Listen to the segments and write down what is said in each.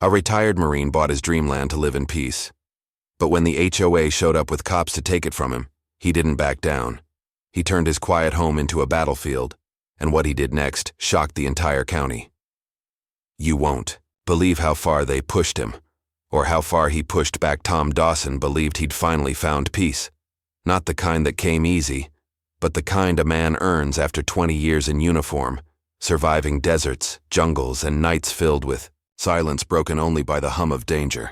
A retired Marine bought his dreamland to live in peace. But when the HOA showed up with cops to take it from him, he didn't back down. He turned his quiet home into a battlefield, and what he did next shocked the entire county. You won't believe how far they pushed him, or how far he pushed back. Tom Dawson believed he'd finally found peace. Not the kind that came easy, but the kind a man earns after 20 years in uniform, surviving deserts, jungles, and nights filled with silence broken only by the hum of danger.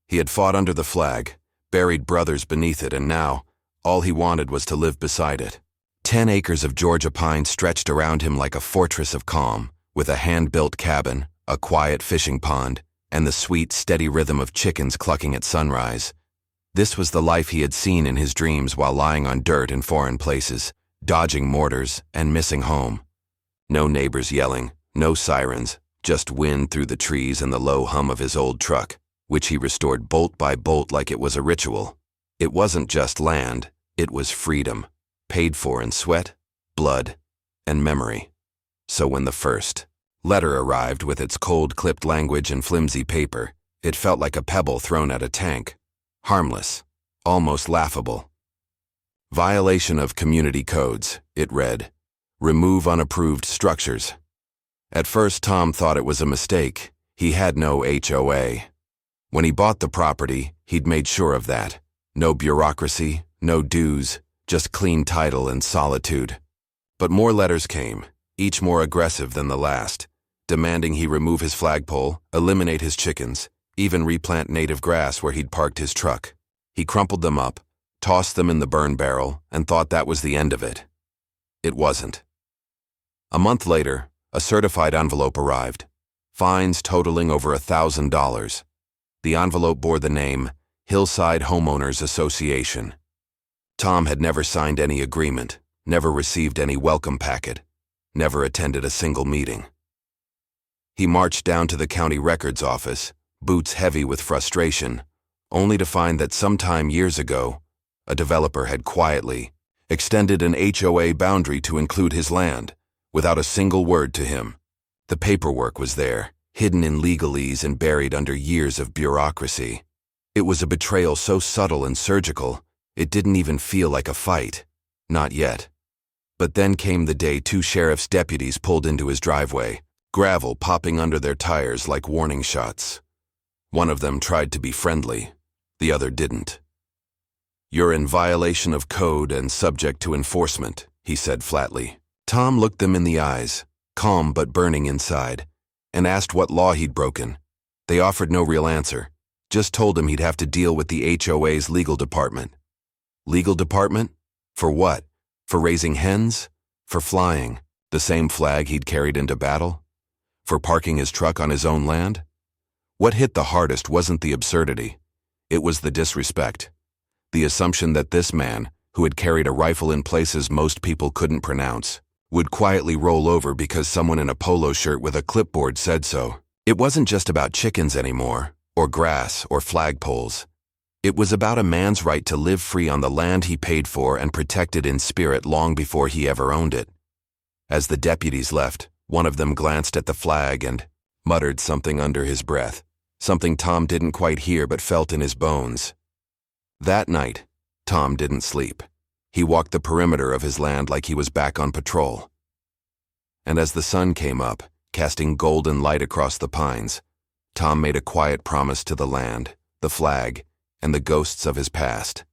He had fought under the flag, buried brothers beneath it, and now, all he wanted was to live beside it. 10 acres of Georgia pine stretched around him like a fortress of calm, with a hand-built cabin, a quiet fishing pond, and the sweet, steady rhythm of chickens clucking at sunrise. This was the life he had seen in his dreams while lying on dirt in foreign places, dodging mortars and missing home. No neighbors yelling, no sirens, just wind through the trees and the low hum of his old truck, which he restored bolt by bolt like it was a ritual. It wasn't just land, it was freedom, paid for in sweat, blood, and memory. So when the first letter arrived with its cold clipped language and flimsy paper, it felt like a pebble thrown at a tank. Harmless, almost laughable. Violation of community codes, it read. Remove unapproved structures. At first, Tom thought it was a mistake. He had no HOA. When he bought the property, he'd made sure of that. No bureaucracy, no dues, just clean title and solitude. But more letters came, each more aggressive than the last, demanding he remove his flagpole, eliminate his chickens, even replant native grass where he'd parked his truck. He crumpled them up, tossed them in the burn barrel, and thought that was the end of it. It wasn't. A month later, a certified envelope arrived, fines totaling over $1,000. The envelope bore the name Hillside Homeowners Association. Tom had never signed any agreement, never received any welcome packet, never attended a single meeting. He marched down to the county records office, boots heavy with frustration, only to find that sometime years ago, a developer had quietly extended an HOA boundary to include his land, without a single word to him. The paperwork was there, hidden in legalese and buried under years of bureaucracy. It was a betrayal so subtle and surgical, it didn't even feel like a fight. Not yet. But then came the day 2 sheriff's deputies pulled into his driveway, gravel popping under their tires like warning shots. One of them tried to be friendly, the other didn't. You're in violation of code and subject to enforcement, he said flatly. Tom looked them in the eyes, calm but burning inside, and asked what law he'd broken. They offered no real answer, just told him he'd have to deal with the HOA's legal department. Legal department? For what? For raising hens? For flying the same flag he'd carried into battle? For parking his truck on his own land? What hit the hardest wasn't the absurdity. It was the disrespect. The assumption that this man, who had carried a rifle in places most people couldn't pronounce, would quietly roll over because someone in a polo shirt with a clipboard said so. It wasn't just about chickens anymore, or grass, or flagpoles. It was about a man's right to live free on the land he paid for and protected in spirit long before he ever owned it. As the deputies left, one of them glanced at the flag and muttered something under his breath, something Tom didn't quite hear but felt in his bones. That night, Tom didn't sleep. He walked the perimeter of his land like he was back on patrol. And as the sun came up, casting golden light across the pines, Tom made a quiet promise to the land, the flag, and the ghosts of his past.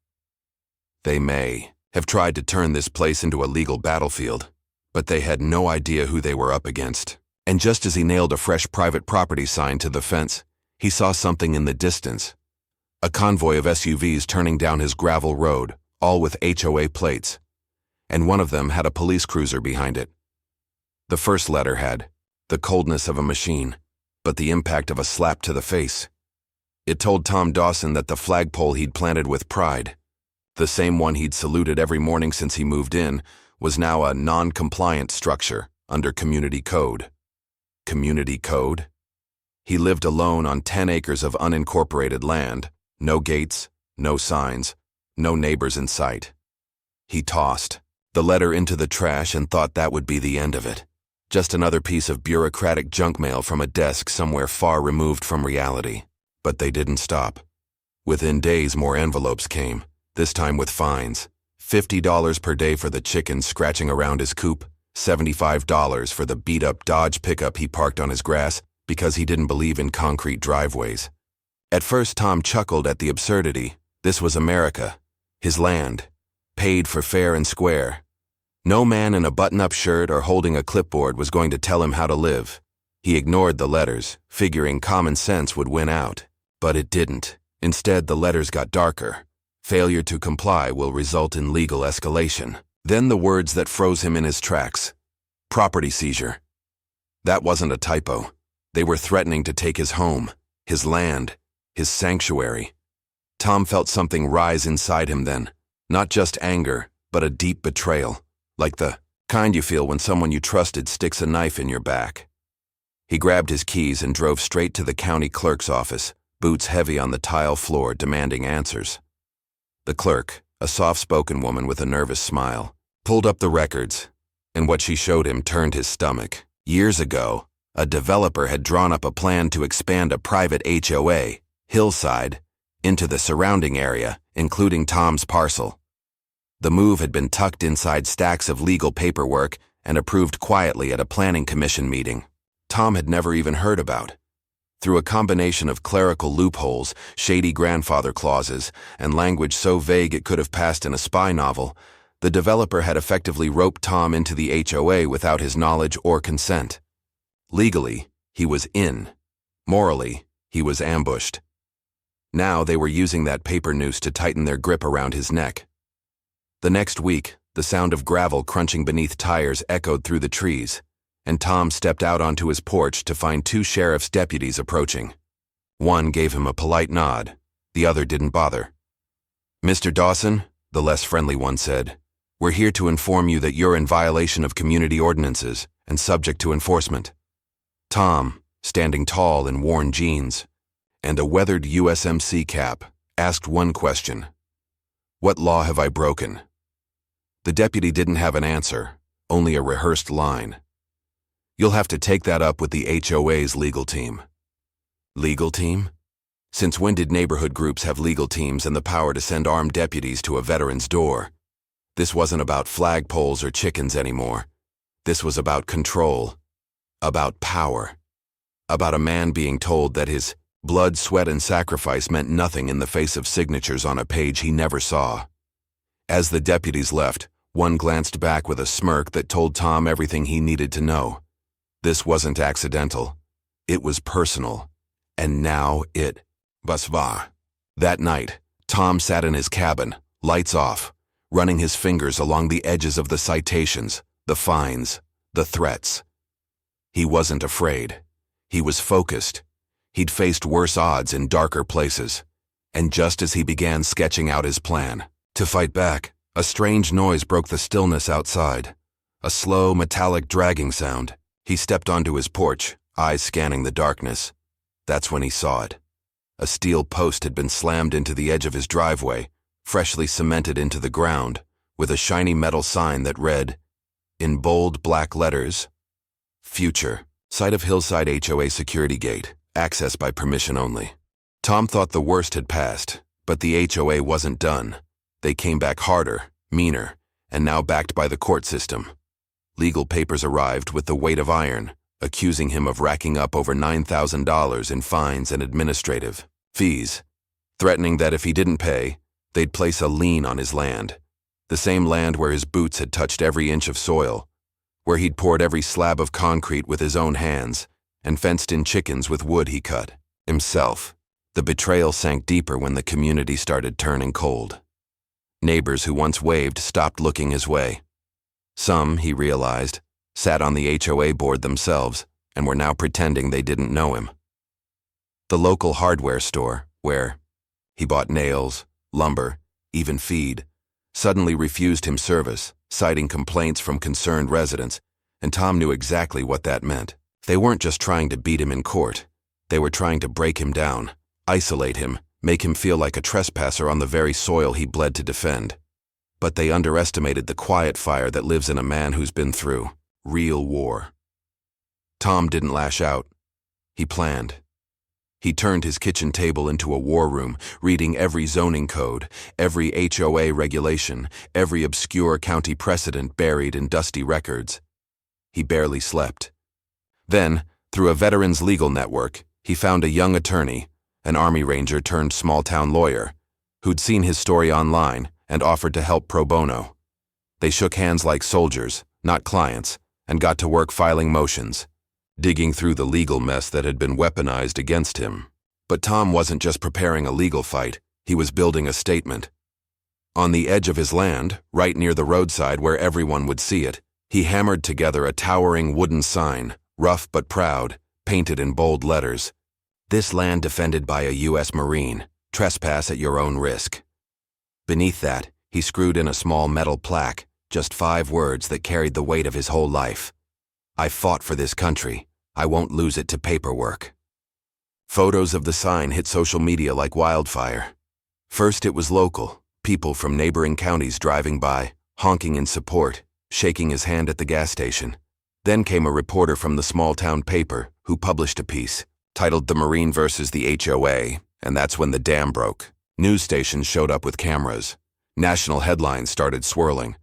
They may have tried to turn this place into a legal battlefield, but they had no idea who they were up against. And just as he nailed a fresh private property sign to the fence, he saw something in the distance. A convoy of SUVs turning down his gravel road, all with HOA plates, and one of them had a police cruiser behind it. The first letter had the coldness of a machine, but the impact of a slap to the face. It told Tom Dawson that the flagpole he'd planted with pride, the same one he'd saluted every morning since he moved in, was now a non-compliant structure under community code. Community code? He lived alone on 10 acres of unincorporated land, no gates, no signs, no neighbors in sight. He tossed the letter into the trash and thought that would be the end of it. Just another piece of bureaucratic junk mail from a desk somewhere far removed from reality. But they didn't stop. Within days, more envelopes came, this time with fines. $50 per day for the chickens scratching around his coop, $75 for the beat-up Dodge pickup he parked on his grass because he didn't believe in concrete driveways. At first, Tom chuckled at the absurdity. This was America, his land, paid for fair and square. No man in a button-up shirt or holding a clipboard was going to tell him how to live. He ignored the letters, figuring common sense would win out. But it didn't. Instead, the letters got darker. Failure to comply will result in legal escalation. Then the words that froze him in his tracks. Property seizure. That wasn't a typo. They were threatening to take his home, his land, his sanctuary. Tom felt something rise inside him then. Not just anger, but a deep betrayal. Like the kind you feel when someone you trusted sticks a knife in your back. He grabbed his keys and drove straight to the county clerk's office, boots heavy on the tile floor, demanding answers. The clerk, a soft-spoken woman with a nervous smile, pulled up the records, and what she showed him turned his stomach. Years ago, a developer had drawn up a plan to expand a private HOA, Hillside, into the surrounding area, including Tom's parcel. The move had been tucked inside stacks of legal paperwork and approved quietly at a planning commission meeting Tom had never even heard about. Through a combination of clerical loopholes, shady grandfather clauses, and language so vague it could have passed in a spy novel, the developer had effectively roped Tom into the HOA without his knowledge or consent. Legally, he was in. Morally, he was ambushed. Now they were using that paper noose to tighten their grip around his neck. The next week, the sound of gravel crunching beneath tires echoed through the trees, and Tom stepped out onto his porch to find two sheriff's deputies approaching. One gave him a polite nod, the other didn't bother. "Mr. Dawson," the less friendly one said, "we're here to inform you that you're in violation of community ordinances and subject to enforcement." Tom, standing tall in worn jeans and a weathered USMC cap, asked one question. "What law have I broken?" The deputy didn't have an answer, only a rehearsed line. "You'll have to take that up with the HOA's legal team." Legal team? Since when did neighborhood groups have legal teams and the power to send armed deputies to a veteran's door? This wasn't about flagpoles or chickens anymore. This was about control, about power, about a man being told that his blood, sweat, and sacrifice meant nothing in the face of signatures on a page he never saw. As the deputies left, one glanced back with a smirk that told Tom everything he needed to know. This wasn't accidental. It was personal. And now it was. That night, Tom sat in his cabin, lights off, running his fingers along the edges of the citations, the fines, the threats. He wasn't afraid. He was focused. He'd faced worse odds in darker places. And just as he began sketching out his plan to fight back, a strange noise broke the stillness outside. A slow, metallic dragging sound. He stepped onto his porch, eyes scanning the darkness. That's when he saw it. A steel post had been slammed into the edge of his driveway, freshly cemented into the ground, with a shiny metal sign that read, in bold black letters, "Future. Site of Hillside HOA security gate. Access by permission only." Tom thought the worst had passed, but the HOA wasn't done. They came back harder, meaner, and now backed by the court system. Legal papers arrived with the weight of iron, accusing him of racking up over $9,000 in fines and administrative fees, threatening that if he didn't pay, they'd place a lien on his land, the same land where his boots had touched every inch of soil, where he'd poured every slab of concrete with his own hands and fenced in chickens with wood he cut himself. The betrayal sank deeper when the community started turning cold. Neighbors who once waved stopped looking his way. Some, he realized, sat on the HOA board themselves and were now pretending they didn't know him. The local hardware store, where he bought nails, lumber, even feed, suddenly refused him service, citing complaints from concerned residents, and Tom knew exactly what that meant. They weren't just trying to beat him in court. They were trying to break him down, isolate him, make him feel like a trespasser on the very soil he bled to defend. But they underestimated the quiet fire that lives in a man who's been through real war. Tom didn't lash out. He planned. He turned his kitchen table into a war room, reading every zoning code, every HOA regulation, every obscure county precedent buried in dusty records. He barely slept. Then, through a veterans legal network, he found a young attorney, an Army Ranger turned small-town lawyer, who'd seen his story online and offered to help pro bono. They shook hands like soldiers, not clients, and got to work filing motions, digging through the legal mess that had been weaponized against him. But Tom wasn't just preparing a legal fight, he was building a statement. On the edge of his land, right near the roadside where everyone would see it, he hammered together a towering wooden sign, rough but proud, painted in bold letters. "This land defended by a U.S. Marine. Trespass at your own risk." Beneath that, he screwed in a small metal plaque, just 5 words that carried the weight of his whole life. "I fought for this country. I won't lose it to paperwork." Photos of the sign hit social media like wildfire. First it was local, people from neighboring counties driving by, honking in support, shaking his hand at the gas station. Then came a reporter from the small-town paper who published a piece, titled "The Marine versus the HOA," and that's when the dam broke. News stations showed up with cameras. National headlines started swirling.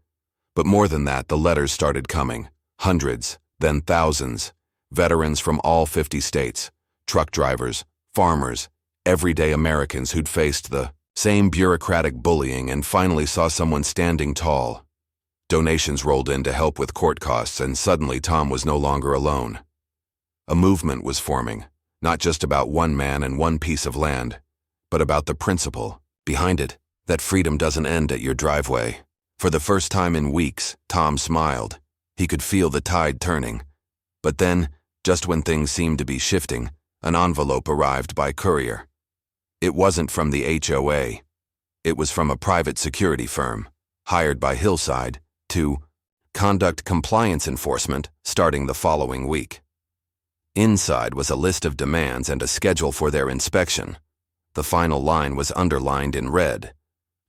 But more than that, the letters started coming. Hundreds, then thousands. Veterans from all 50 states, truck drivers, farmers, everyday Americans who'd faced the same bureaucratic bullying and finally saw someone standing tall. Donations rolled in to help with court costs, and suddenly Tom was no longer alone. A movement was forming, not just about one man and one piece of land, but about the principle behind it, that freedom doesn't end at your driveway. For the first time in weeks, Tom smiled. He could feel the tide turning. But then, just when things seemed to be shifting, an envelope arrived by courier. It wasn't from the HOA. It was from a private security firm, hired by Hillside, to conduct compliance enforcement starting the following week. Inside was a list of demands and a schedule for their inspection. The final line was underlined in red.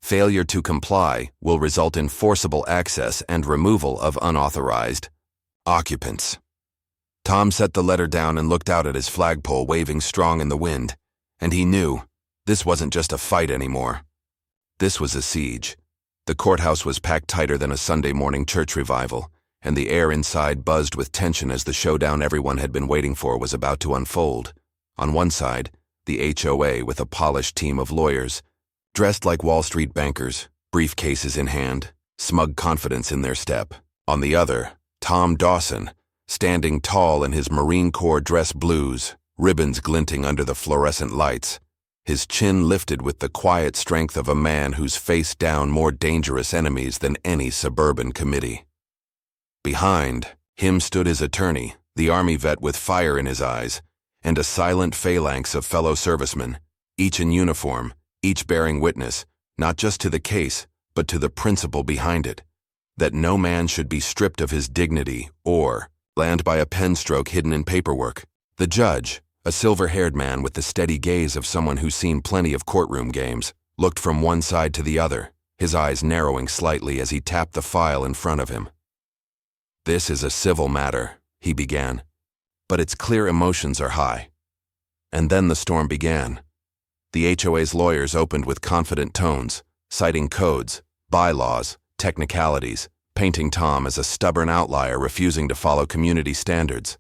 "Failure to comply will result in forcible access and removal of unauthorized occupants." Tom set the letter down and looked out at his flagpole waving strong in the wind, and he knew this wasn't just a fight anymore. This was a siege. The courthouse was packed tighter than a Sunday morning church revival, and the air inside buzzed with tension as the showdown everyone had been waiting for was about to unfold. On one side, the HOA with a polished team of lawyers, dressed like Wall Street bankers, briefcases in hand, smug confidence in their step. On the other, Tom Dawson, standing tall in his Marine Corps dress blues, ribbons glinting under the fluorescent lights, his chin lifted with the quiet strength of a man who's faced down more dangerous enemies than any suburban committee. Behind him stood his attorney, the Army vet with fire in his eyes, and a silent phalanx of fellow servicemen, each in uniform, each bearing witness, not just to the case, but to the principle behind it, that no man should be stripped of his dignity or land by a pen stroke hidden in paperwork. The judge, a silver-haired man with the steady gaze of someone who's seen plenty of courtroom games, looked from one side to the other, his eyes narrowing slightly as he tapped the file in front of him. "This is a civil matter," he began, "but its clear emotions are high." And then the storm began. The HOA's lawyers opened with confident tones, citing codes, bylaws, technicalities, painting Tom as a stubborn outlier refusing to follow community standards.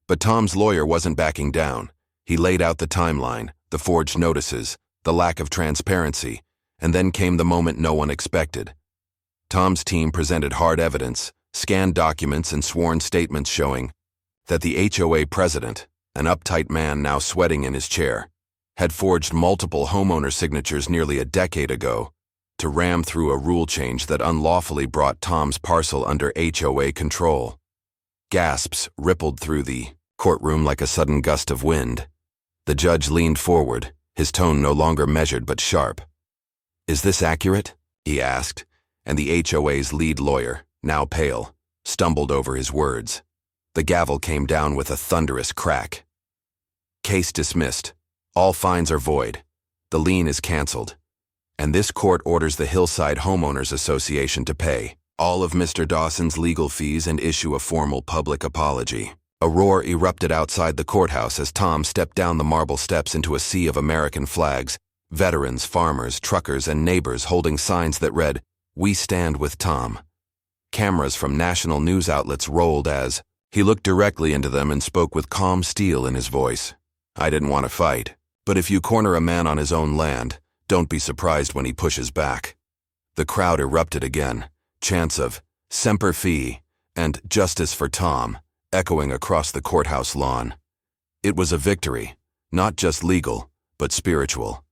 But Tom's lawyer wasn't backing down. He laid out the timeline, the forged notices, the lack of transparency, and then came the moment no one expected. Tom's team presented hard evidence, scanned documents and sworn statements showing that the HOA president, an uptight man now sweating in his chair, had forged multiple homeowner signatures nearly a decade ago to ram through a rule change that unlawfully brought Tom's parcel under HOA control. Gasps rippled through the courtroom like a sudden gust of wind. The judge leaned forward, his tone no longer measured but sharp. "Is this accurate?" he asked, and the HOA's lead lawyer, now pale, stumbled over his words. The gavel came down with a thunderous crack. "Case dismissed. All fines are void. The lien is canceled. And this court orders the Hillside Homeowners Association to pay all of Mr. Dawson's legal fees and issue a formal public apology." A roar erupted outside the courthouse as Tom stepped down the marble steps into a sea of American flags, veterans, farmers, truckers, and neighbors holding signs that read, "We stand with Tom." Cameras from national news outlets rolled as he looked directly into them and spoke with calm steel in his voice. "I didn't want to fight, but if you corner a man on his own land, don't be surprised when he pushes back." The crowd erupted again, chants of "Semper Fi" and "Justice for Tom" echoing across the courthouse lawn. It was a victory, not just legal, but spiritual.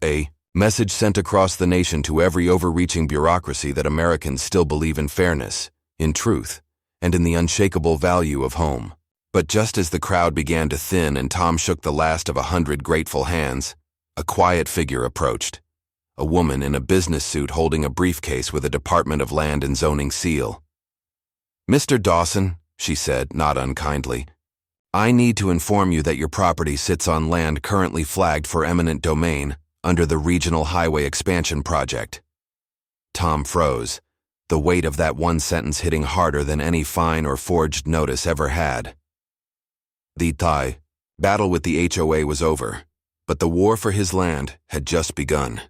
A message sent across the nation to every overreaching bureaucracy that Americans still believe in fairness, in truth, and in the unshakable value of home. But just as the crowd began to thin and Tom shook the last of 100 grateful hands, a quiet figure approached. A woman in a business suit holding a briefcase with a Department of Land and Zoning seal. "Mr. Dawson," she said, not unkindly, "I need to inform you that your property sits on land currently flagged for eminent domain under the Regional Highway Expansion Project." Tom froze, the weight of that one sentence hitting harder than any fine or forged notice ever had. The battle with the HOA was over, but the war for his land had just begun.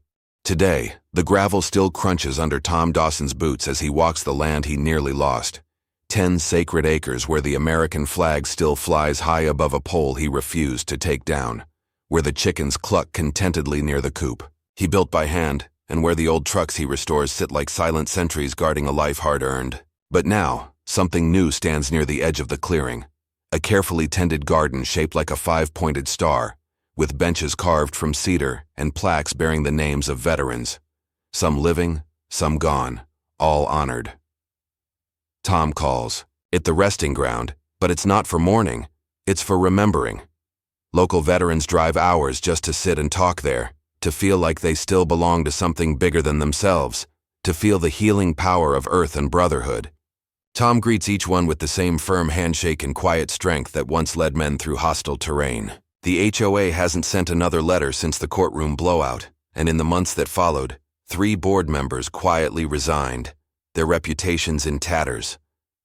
Today, the gravel still crunches under Tom Dawson's boots as he walks the land he nearly lost. 10 sacred acres where the American flag still flies high above a pole he refused to take down, where the chickens cluck contentedly near the coop he built by hand, and where the old trucks he restores sit like silent sentries guarding a life hard-earned. But now, something new stands near the edge of the clearing, a carefully tended garden shaped like a 5-pointed star, with benches carved from cedar and plaques bearing the names of veterans, some living, some gone, all honored. Tom calls it the resting ground, but it's not for mourning, it's for remembering. Local veterans drive hours just to sit and talk there, to feel like they still belong to something bigger than themselves, to feel the healing power of earth and brotherhood. Tom greets each one with the same firm handshake and quiet strength that once led men through hostile terrain. The HOA hasn't sent another letter since the courtroom blowout, and in the months that followed, 3 board members quietly resigned, their reputations in tatters.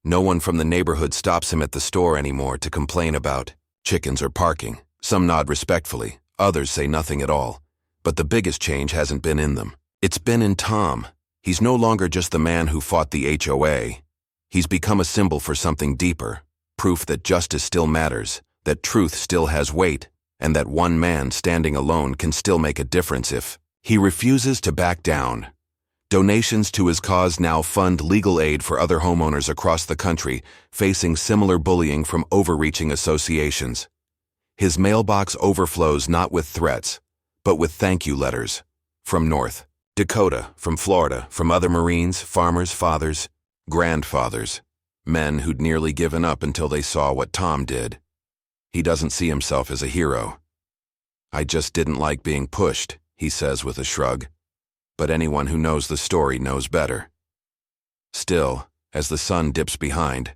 No one from the neighborhood stops him at the store anymore to complain about chickens or parking. Some nod respectfully, others say nothing at all. But the biggest change hasn't been in them. It's been in Tom. He's no longer just the man who fought the HOA. He's become a symbol for something deeper, proof that justice still matters, that truth still has weight, and that one man standing alone can still make a difference if he refuses to back down. Donations to his cause now fund legal aid for other homeowners across the country facing similar bullying from overreaching associations. His mailbox overflows not with threats, but with thank you letters. From North Dakota, from Florida, from other Marines, farmers, fathers, grandfathers, men who'd nearly given up until they saw what Tom did. He doesn't see himself as a hero. "I just didn't like being pushed," he says with a shrug. But anyone who knows the story knows better. Still, as the sun dips behind,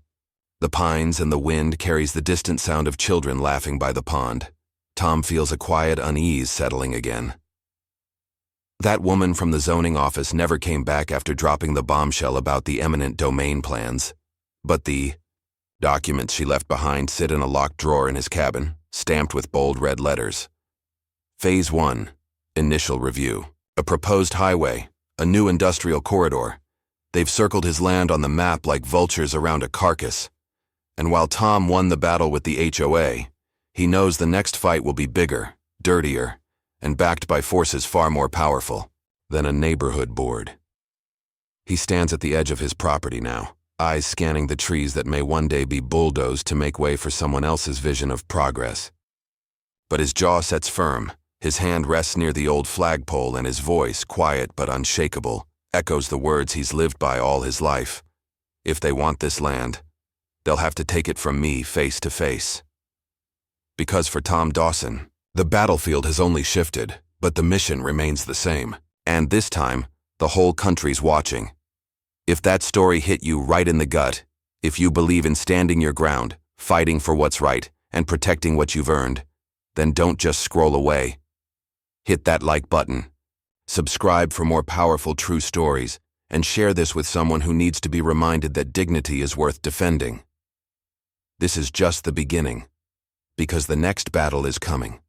the pines and the wind carries the distant sound of children laughing by the pond. Tom feels a quiet unease settling again. That woman from the zoning office never came back after dropping the bombshell about the eminent domain plans. But the documents she left behind sit in a locked drawer in his cabin, stamped with bold red letters. Phase 1, Initial Review. A proposed highway, a new industrial corridor. They've circled his land on the map like vultures around a carcass. And while Tom won the battle with the HOA, he knows the next fight will be bigger, dirtier, and backed by forces far more powerful than a neighborhood board. He stands at the edge of his property now, eyes scanning the trees that may one day be bulldozed to make way for someone else's vision of progress. But his jaw sets firm. His hand rests near the old flagpole and his voice, quiet but unshakable, echoes the words he's lived by all his life. If they want this land, they'll have to take it from me face to face. Because for Tom Dawson, the battlefield has only shifted, but the mission remains the same. And this time, the whole country's watching. If that story hit you right in the gut, if you believe in standing your ground, fighting for what's right, and protecting what you've earned, then don't just scroll away. Hit that like button, subscribe for more powerful true stories, and share this with someone who needs to be reminded that dignity is worth defending. This is just the beginning, because the next battle is coming.